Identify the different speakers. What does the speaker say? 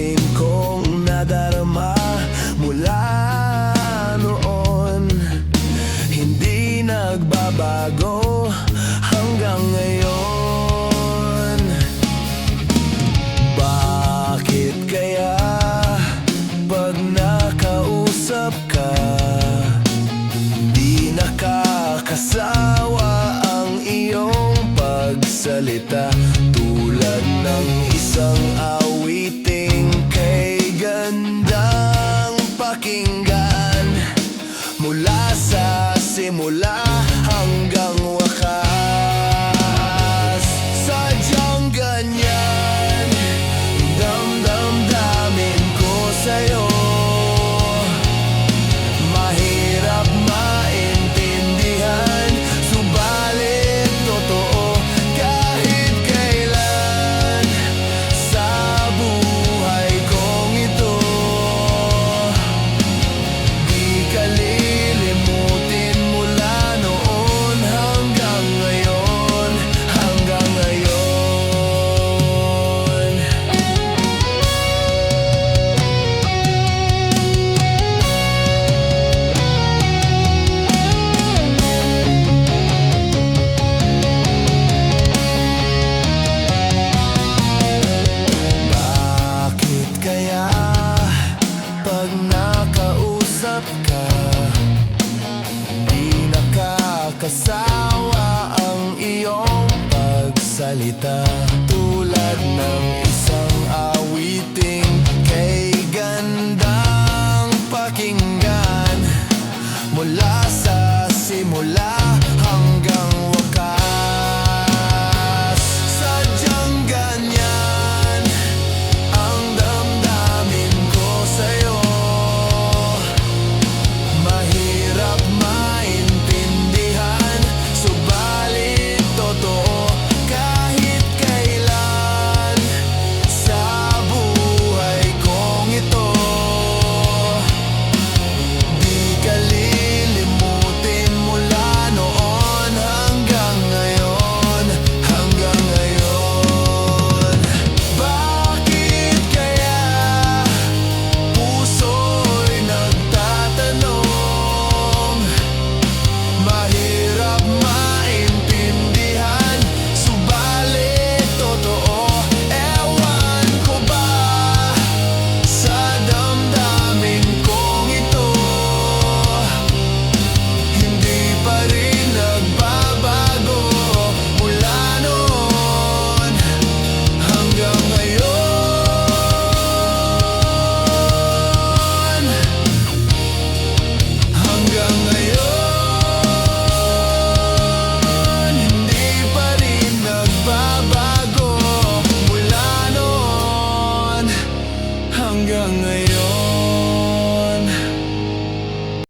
Speaker 1: awitin kong nadarama mula noon. Hindi nagbabago hanggang ngayon. Bakit kaya pag nakausap ka, di nakakasawa ang iyong pagsalita? Tulad ng isang awiting kay gandang pakinggan, mula sa simula hanggang wakas. Sadyang ganyan damdamin ko sa'yo. Mahirap maintindihan, subalit totoo. Kahit kailan sa buhay kong ito, di ka lilimutin mula noon hanggang ngayon, hanggang ngayon. Bakit kaya pag nakausap ka, di nakakasawa ang iyong pagsalita? Tulad ng isang awiting kay gandang pakinggan, mula sa simula hanggang wakas. Sadyang ganyan ang damdamin ko sa'yo. Mahirap maintindihan, subalit totoo. Kahit kailan sa buhay kong ito, di ka lilimutin mula noon hanggang ngayon, hanggang ngayon. Bakit kaya puso'y nagtatanong? Mahirap maintindihan, subalit totoo. Ewan ko ba sa damdamin kong ito, hindi pa rin nagbabago mula noon hanggang ngayon, hanggang ngayon. Hindi pa rin nagbabago mula noon hanggang ngayon.